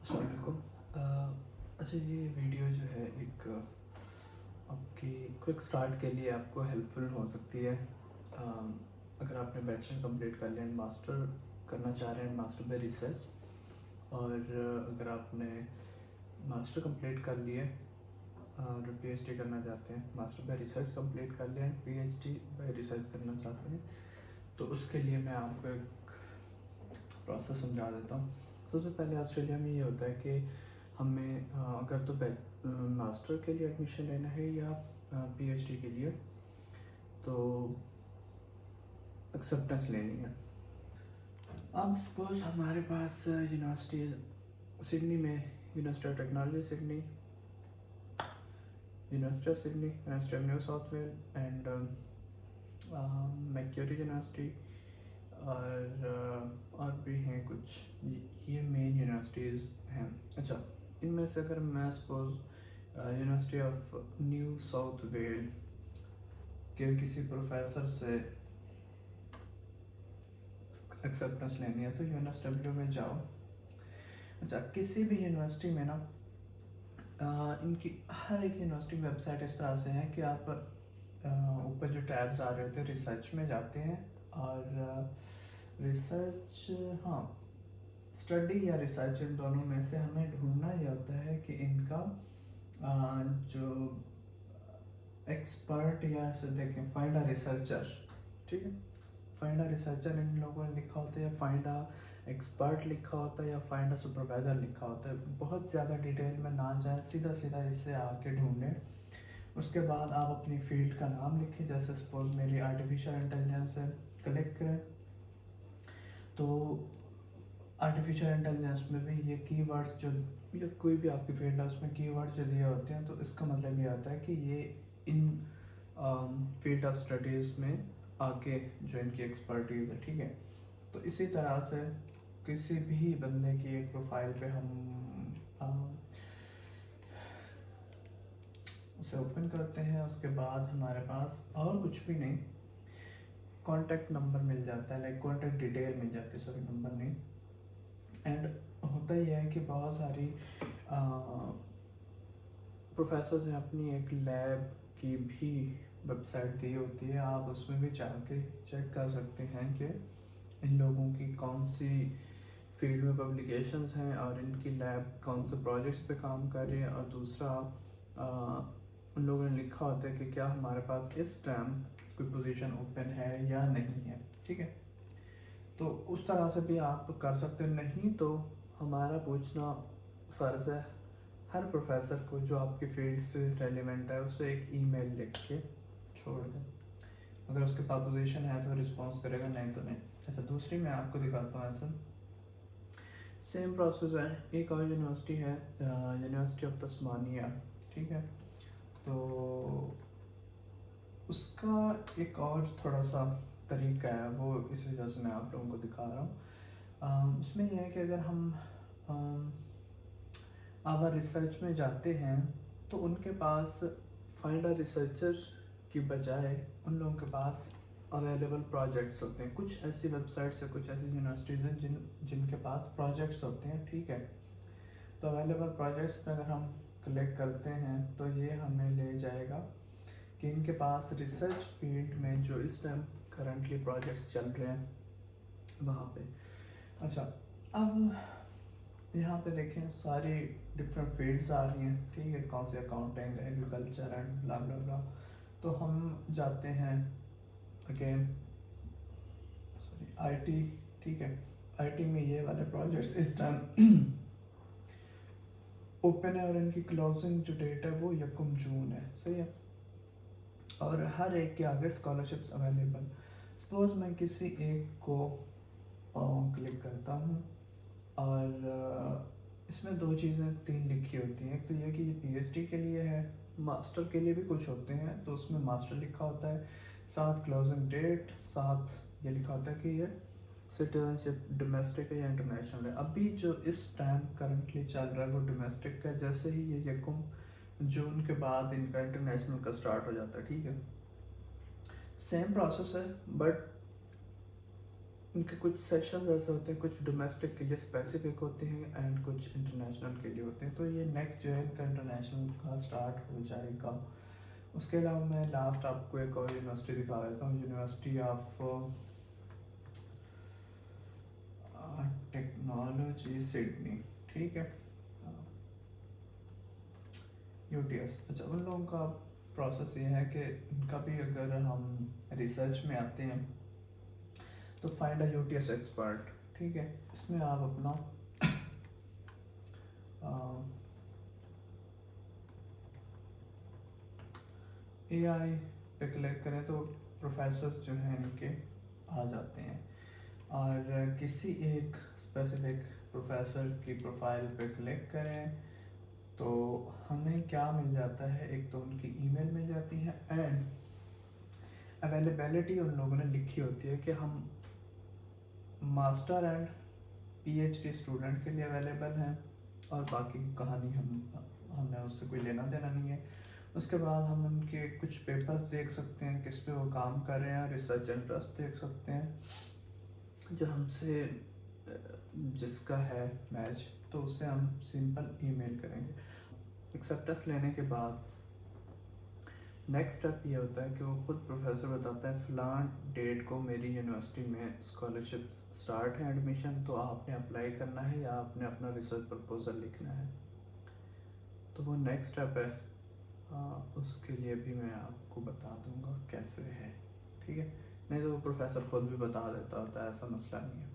अस्सलाम वालेकुम। अच्छा, ये वीडियो जो है एक आपकी क्विक स्टार्ट के लिए आपको हेल्पफुल हो सकती है। अगर आपने बैचलर कंप्लीट कर लिया एंड मास्टर करना चाह रहे हैं, मास्टर बाय रिसर्च, और अगर आपने मास्टर कंप्लीट कर लिए और पीएचडी करना चाहते हैं, मास्टर बाय रिसर्च कंप्लीट कर लिया एंड पीएचडी बाय रिसर्च करना चाहते हैं, तो उसके लिए मैं आपको एक प्रोसेस समझा देता हूँ। सबसे पहले ऑस्ट्रेलिया में ये होता है कि हमें अगर तो मास्टर के लिए एडमिशन लेना है या पीएचडी के लिए, तो एक्सेप्टेंस लेनी है। अब सपोज हमारे पास यूनिवर्सिटी सिडनी में, university of technology Sydney, university of Sydney, university of new south Wales and Macquarie university, और भी हैं कुछ, ये मेन यूनिवर्सिटीज़ हैं। अच्छा, इनमें से अगर मैं suppose university of new south well के किसी प्रोफेसर से एक्सेप्टेंस लेनी है तो यूएनएसडब्ल्यू में जाओ। अच्छा, किसी भी यूनिवर्सिटी में ना इनकी हर एक यूनिवर्सिटी की वेबसाइट इस तरह से है कि आप ऊपर जो टैब्स आ रहे होते हैं रिसर्च में जाते हैं, और रिसर्च, हाँ, स्टडी या रिसर्च, इन दोनों में से हमें ढूंढना ये होता है कि इनका जो एक्सपर्ट, या देखें फाइंड अ रिसर्चर, ठीक है, फाइंड अ रिसर्चर इन लोगों ने लिखा होता है, या फाइंड अ एक्सपर्ट लिखा होता है, या फाइंड अ सुपरवाइजर लिखा होता है। बहुत ज़्यादा डिटेल में ना जाए, सीधा सीधा इससे आके ढूंढें। उसके बाद आप अपनी फील्ड का नाम लिखें, जैसे सपोज मेरी आर्टिफिशियल इंटेलिजेंस है, क्लिक करें। तो आर्टिफिशियल इंटेलिजेंस में भी ये कीवर्ड्स जो, या कोई भी आपकी फील्ड है उसमें कीवर्ड्स जो दिए होते हैं, तो इसका मतलब ये आता है कि ये इन फील्ड ऑफ स्टडीज़ में आगे जो इनकी एक्सपर्टीज़ है, ठीक है। तो इसी तरह से किसी भी बंदे की एक प्रोफाइल पे हम उसे ओपन करते हैं। उसके बाद हमारे पास और कुछ भी नहीं, कॉन्टैक्ट नंबर मिल जाता है, लाइक कॉन्टैक्ट डिटेल मिल जाती है, सॉरी नंबर नहीं। एंड होता ही है कि बहुत सारी प्रोफेसर्स ने अपनी एक लैब की भी वेबसाइट दी होती है, आप उसमें भी जाके चेक कर सकते हैं कि इन लोगों की कौन सी फील्ड में पब्लिकेशंस हैं और इनकी लैब कौन से प्रोजेक्ट्स पे काम कर रही है। और दूसरा, उन लोगों ने लिखा होता है कि क्या हमारे पास इस टाइम कोई पोजीशन ओपन है या नहीं है, ठीक है। तो उस तरह से भी आप कर सकते हैं। नहीं तो हमारा पूछना फ़र्ज़ है हर प्रोफेसर को जो आपकी फील्ड से रेलिवेंट है, उसे एक ईमेल लिख के छोड़ दें। अगर उसके पास पोजीशन है तो रिस्पॉन्स करेगा, नहीं तो नहीं। अच्छा, दूसरी मैं आपको दिखाता हूँ, ऐसा सेम प्रोसेस है। एक और यूनिवर्सिटी है, यूनिवर्सिटी ऑफ तस्मानिया, ठीक है। तो उसका एक और थोड़ा सा तरीका है, वो इस वजह से मैं आप लोगों को दिखा रहा हूँ। उसमें यह है कि अगर हम आवर रिसर्च में जाते हैं तो उनके पास फाइंड अ रिसर्चर की बजाय उन लोगों के पास अवेलेबल प्रोजेक्ट्स होते हैं। कुछ ऐसी वेबसाइट्स है, कुछ ऐसी यूनिवर्सिटीज़ हैं जिनके पास प्रोजेक्ट्स होते हैं, ठीक है। तो अवेलेबल प्रोजेक्ट्स पे अगर हम क्लिक करते हैं तो ये हमें ले जाएगा कि इनके पास रिसर्च फील्ड में जो इस टाइम करंटली प्रोजेक्ट्स चल रहे हैं वहाँ पे। अच्छा, अब यहाँ पे देखें सारी डिफरेंट फील्ड्स आ रही हैं, ठीक है, कौन से अकाउंटिंग, एग्रीकल्चर एंड ब्ला ब्ला ब्ला। तो हम जाते हैं अगेन, सॉरी, आईटी, ठीक है। आईटी में ये वाले प्रोजेक्ट्स इस टाइम ओपन है और इनकी क्लोजिंग जो डेट है वो 1 जून है, सही है। और हर एक के आगे स्कॉलरशिप्स अवेलेबल। सपोज मैं किसी एक को क्लिक करता हूँ, और इसमें 2 चीज़ें 3 लिखी होती हैं। एक तो ये कि ये पीएचडी के लिए है, मास्टर के लिए भी कुछ होते हैं, तो उसमें मास्टर लिखा होता है, साथ क्लोजिंग डेट, साथ ये लिखा होता है कि ये सिटीजनशिप डोमेस्टिक है या इंटरनेशनल है। अभी जो इस टाइम करंटली चल रहा है वो डोमेस्टिक का, जैसे ही ये 1 जून के बाद इनका इंटरनेशनल का स्टार्ट हो जाता है, ठीक है। सेम प्रोसेस है, बट इनके कुछ सेशंस ऐसे होते हैं, कुछ डोमेस्टिक के लिए स्पेसिफिक होते हैं एंड कुछ इंटरनेशनल के लिए होते हैं। तो ये नेक्स्ट जो है इनका इंटरनेशनल का स्टार्ट हो जाएगा। उसके अलावा मैं लास्ट आपको एक और यूनिवर्सिटी दिखा देता हूँ, यूनिवर्सिटी ऑफ टेक्नोलॉजी सिडनी, ठीक है, यूटीएस। अच्छा, उन लोगों का प्रोसेस ये है कि इनका भी अगर हम रिसर्च में आते हैं तो फाइंड अ यूटीएस एक्सपर्ट, ठीक है। इसमें आप अपना एआई पे क्लिक करें तो प्रोफेसर्स जो हैं इनके आ जाते हैं, और किसी एक स्पेसिफिक प्रोफेसर की प्रोफाइल पे क्लिक करें तो हमें क्या मिल जाता है, एक तो उनकी ईमेल मिल जाती है एंड अवेलेबिलिटी उन लोगों ने लिखी होती है कि हम मास्टर एंड पीएचडी स्टूडेंट के लिए अवेलेबल हैं, और बाकी कहानी हमने उससे कोई लेना देना नहीं है। उसके बाद हम उनके कुछ पेपर्स देख सकते हैं किस पे वो काम कर रहे हैं, रिसर्च इंटरेस्ट देख सकते हैं जो हमसे जिसका है मैच, तो उससे हम सिंपल ईमेल करेंगे। एक्सेप्टेंस लेने के बाद नेक्स्ट स्टेप ये होता है कि वो खुद प्रोफेसर बताता है फ़लाँ डेट को मेरी यूनिवर्सिटी में स्कॉलरशिप स्टार्ट है एडमिशन, तो आपने अप्लाई करना है या आपने अपना रिसर्च प्रपोज़ल लिखना है। तो वो नेक्स्ट स्टेप है, उसके लिए भी मैं आपको बता दूंगा कैसे है, ठीक है। नहीं तो वो प्रोफेसर खुद भी बता देता होता है, ऐसा मसला नहीं है।